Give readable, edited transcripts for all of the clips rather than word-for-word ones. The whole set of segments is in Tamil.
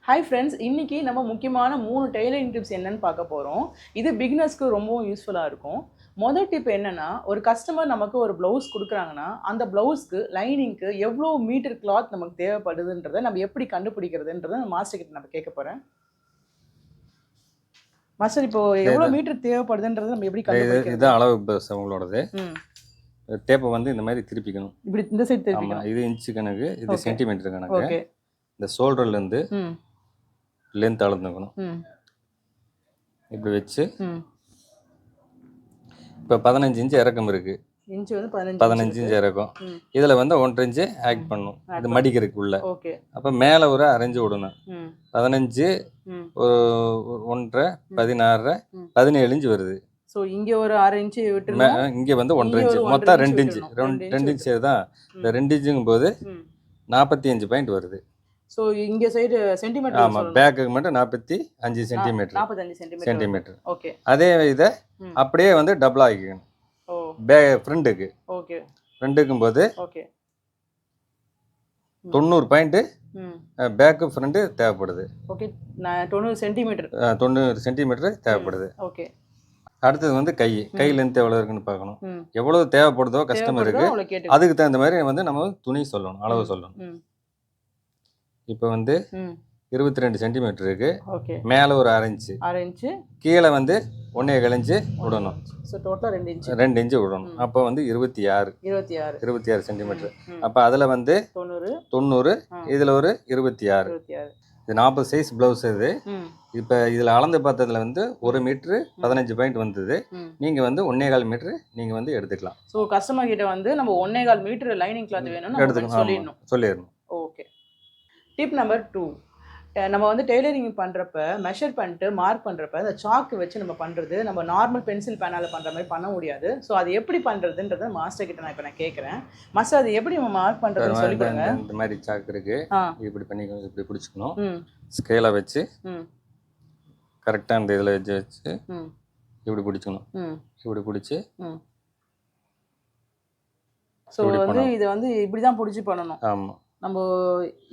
ஹாய் ஃப்ரெண்ட்ஸ், இன்னைக்கு நம்ம முக்கியமான 3 டெய்லரிங் டிப்ஸ் என்னன்னு பார்க்க போகிறோம். இது பிகினர்ஸ்க்கு ரொம்பவும் யூஸ்ஃபுல்லாக இருக்கும். மொதல் டிப் என்னன்னா, ஒரு கஸ்டமர் நமக்கு ஒரு ப்ளவுஸ் கொடுக்குறாங்கன்னா, அந்த ப்ளவுஸ்க்கு லைனிங்க்கு எவ்வளோ மீட்டர் கிளாத் நமக்கு தேவைப்படுதுன்றதை நம்ம எப்படி கண்டுபிடிக்கிறதுன்றதை மாஸ்டர் கிட்ட நம்ம கேட்க போகிறேன். மாஸ்டர், இப்போ எவ்வளோ மீட்டர் தேவைப்படுதுன்றதை நம்ம எப்படி கண்டுபிடிக்கிறது? இதுதான் அளவு உங்களோடது. டேப்பை வந்து இந்த மாதிரி திருப்பிக்கணும். இப்படி இந்த சைடு திருப்பிக்கணும். இது இன்ச்சு கணக்கு, இது சென்டிமீட்டர் கணக்கு. இந்த ஷோல்டர்லேருந்து லென்த் அளந்துக்கணும். இப்படி வச்சு இப்போ 15 இன்ச்சு இறக்கம் இருக்குது. இன்ச்சு வந்து 15 இன்ச்சு இறக்கம். இதில் வந்து 1.5 இன்ச்சு ஆட் பண்ணணும். இது மடிக்கிறதுக்குள்ள. அப்போ மேலே ஒரு அரைஞ்சு விடணும். 15 ஒரு 1.5 16 17 இன்ச்சு வருது. ஸோ இங்கே ஒரு 1/2 இன்ச்சு விட்டு இங்கே வந்து 1.5 இன்ச்சு, மொத்தம் 2 இன்ச்சு. 2 இன்ச்சு தான். இந்த 2 இன்ச்சுங்கும் போது 45 பாயிண்ட் வருது. ஸோ இங்கே சைடு சென்டிமீட்டர். ஆமாம், பேக்குக்கு மட்டும் 45 சென்டிமீட்டர். 45 சென்டிமீட்டர். ஓகே. அதே இதை அப்படியே வந்து டபுள் ஆகிக்கணும். ஃப்ரண்ட்டுக்கு. ஓகே. ஃப்ரண்ட்டுக்கும் போது ஓகே 90 பாயிண்ட் பேக்கு ஃப்ரண்ட்டு தேவைப்படுது. ஓகே. 90 சென்டிமீட்டர். 90 சென்டிமீட்டர் தேவைப்படுது. ஓகே. அடுத்தது வந்து கை லென்த் எவ்வளோ இருக்குன்னு பார்க்கணும். எவ்வளோ தேவைப்படுதோ கஸ்டமருக்கு அதுக்கு தகுந்த மாதிரி வந்து நம்ம துணி சொல்லணும், அளவு சொல்லணும். இப்போ வந்து 22 சென்டிமீட்டர் இருக்கு. மேலே ஒரு 1/2 இன்ச்சு, கீழே வந்து 1.25 இன்ச்சு விடணும். ஸோ டோட்டலாக 2 இன்ச்சு விடணும். அப்போ வந்து 26 சென்டிமீட்டர். அப்போ அதில் வந்து 90, இதில் ஒரு 26. இது 40 சைஸ் ப்ளவுஸ். இது இப்போ இதில் அளந்து பார்த்ததுல வந்து 1 மீட்ரு 15 பாயிண்ட் வந்தது. நீங்கள் வந்து 1.25 மீட்ரு நீங்கள் வந்து எடுத்துக்கலாம். ஸோ கஸ்டமர் கிட்ட வந்து நம்ம 1.25 மீட்டர் லைனிங் கிளாத் வேணும்னு எடுத்துக்கலாம், சொல்லிடணும். ஓகே. டிப் நம்பர் 2, நம்ம வந்து டெய்லரிங் பண்ணுறப்ப மெஷர் பண்ணிட்டு மார்க் பண்ணுறப்ப இந்த சாக்கு வச்சு நம்ம பண்ணுறது நம்ம நார்மல் பென்சில் பேனால் பண்ணுற மாதிரி பண்ண முடியாது. ஸோ அது எப்படி பண்ணுறதுன்றத மாஸ்டர் கிட்ட நான் கேட்குறேன். மாஸ்டர், அது எப்படி நம்ம மார்க் பண்ணுறதுன்னு சொல்லி கொடுங்க. இந்த மாதிரி சாக்கு இருக்கு, இப்படி பண்ணிக்கணும். இப்படி பிடிச்சிக்கணும். ஸ்கேலை வச்சு கரெக்டாக அந்த இதில் வச்சு இப்படி பிடிச்சிக்கணும். இப்படி பிடிச்சி ஸோ வந்து இதை வந்து இப்படி தான் பிடிச்சி பண்ணணும். ஆமாம், நம்ம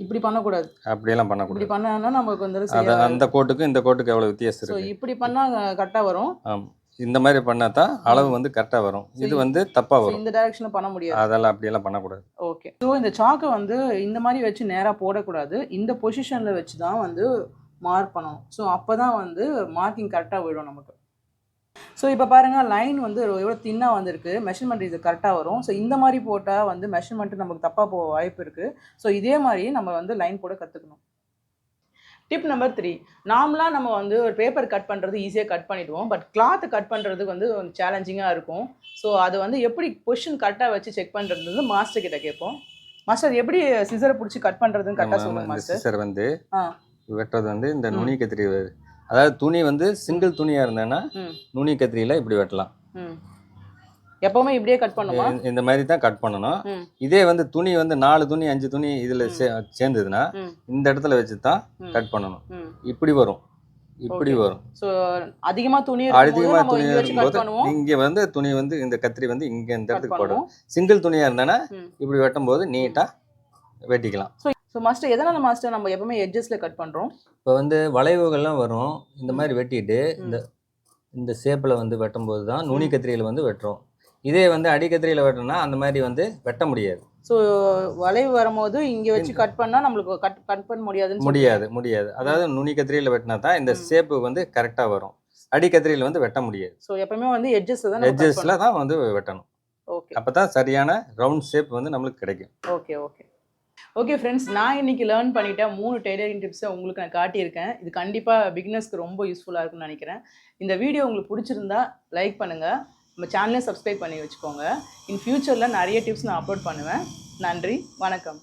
இப்படி பண்ணக்கூடாது. அப்படியெல்லாம் பண்ணக்கூடாது. இப்படி பண்ணா நமக்கு வந்து அந்த கோட்டுக்கும் இந்த கோட்டுக்கு எவ்வளோ வித்தியாசம் இருக்கு. ஸோ இப்படி பண்ணால் கரெக்டாக வரும். ஆமாம், இந்த மாதிரி பண்ணால் தான் அளவு வந்து கரெக்டாக வரும். இது வந்து தப்பாக வரும். இந்த டைரக்ஷனில் பண்ண முடியாது. அதெல்லாம் அப்படியெல்லாம் பண்ணக்கூடாது. ஓகே. ஸோ இந்த சாக்கை வந்து இந்த மாதிரி வச்சு நேராக போடக்கூடாது. இந்த பொசிஷனில் வச்சு தான் வந்து மார்க் பண்ணணும். ஸோ அப்போ தான் வந்து மார்க்கிங் கரெக்டாக விடும் நமக்கு. ஸோ இப்போ பாருங்கள், லைன் வந்து எவ்வளோ தின்னாக வந்திருக்கு. மெஷர்மெண்ட் இது கரெக்டாக வரும். ஸோ இந்த மாதிரி போட்டால் வந்து மெஷர்மெண்ட்டு நமக்கு தப்பாக போக வாய்ப்பு இருக்குது. ஸோ இதே மாதிரி நம்ம வந்து லைன் போட கற்றுக்கணும். டிப் நம்பர் 3, நார்மலாக நம்ம வந்து ஒரு பேப்பர் கட் பண்ணுறது ஈஸியாக கட் பண்ணிவிடுவோம். பட் கிளாத்து கட் பண்ணுறதுக்கு வந்து கொஞ்சம் சேலஞ்சிங்காக இருக்கும். ஸோ அது வந்து எப்படி பொசிஷன் கரெக்டாக வச்சு செக் பண்ணுறது வந்து மாஸ்டர் கிட்ட கேட்போம். மாஸ்டர், எப்படி சிசரை பிடிச்சி கட் பண்ணுறதுன்னு கரெக்டாக சொல்லுங்கள் மாஸ்டர். சிசர் வந்து வெட்டுறது வந்து இந்த நுனி கத்திரி, அதாவது துணி வந்து சிங்கிள் துணியாக இருந்தேன்னா நுனி கத்திரியில் இப்படி வெட்டலாம். எப்பவுமே இப்படியே கட் பண்ணுமா? இந்த மாதிரி தான் கட் பண்ணணும். இதே வந்து துணி வந்து 4 துணி 5 துணி இதில் சேர்ந்ததுன்னா இந்த இடத்துல வச்சு தான் கட் பண்ணணும். இப்படி வரும், இப்படி வரும். ஸோ அதிகமாக துணி இருக்கும்போது இங்கே வந்து துணி வந்து இந்த கத்திரி வந்து இங்கே இந்த இடத்துக்கு போடும். சிங்கிள் துணியாக இருந்தேன்னா இப்படி வெட்டும் போது நீட்டாக வெட்டிக்கலாம். ஸோ மாஸ்டர், எதனால் மாஸ்டர் நம்ம எப்பவுமே எட்ஜஸில் கட் பண்ணுறோம்? இப்போ வந்து வளைவுகள்லாம் வரும். இந்த மாதிரி வெட்டிட்டு இந்த ஷேப்பில் வந்து வெட்டும்போது தான் நுனி கத்திரியில் வந்து வெட்டுறோம். இதே வந்து அடிக்கத்திரியில் வெட்டணும்னா அந்த மாதிரி வந்து வெட்ட முடியாது. ஸோ வளைவு வரும்போது இங்கே வச்சு கட் பண்ணால் நம்மளுக்கு கட் பண்ண முடியாது. அதாவது நுனி கத்திரியில் வெட்டினா தான் இந்த ஷேப்பு வந்து கரெக்டாக வரும். அடிக்கத்திரியில் வந்து வெட்ட முடியாது. ஸோ எப்பவுமே வந்து எட்ஜஸில் தான் வந்து வெட்டணும். ஓகே. அப்போ தான் சரியான ரவுண்ட் ஷேப் வந்து நம்மளுக்கு கிடைக்கும். ஓகே ஃப்ரெண்ட்ஸ், நான் இன்றைக்கி லேர்ன் பண்ணிட்டேன் 3 டெய்லரிங் டிப்ஸை உங்களுக்கு நான் காட்டியிருக்கேன். இது கண்டிப்பாக பிகினர்ஸ்க்கு ரொம்ப யூஸ்ஃபுல்லாக இருக்கும்னு நினைக்கிறேன். இந்த வீடியோ உங்களுக்கு பிடிச்சிருந்தா லைக் பண்ணுங்கள், நம்ம சேனலை சப்ஸ்கிரைப் பண்ணி வச்சுக்கோங்க. இன் ஃப்யூச்சரில் நிறைய டிப்ஸ் நான் அப்லோட் பண்ணுவேன். நன்றி, வணக்கம்.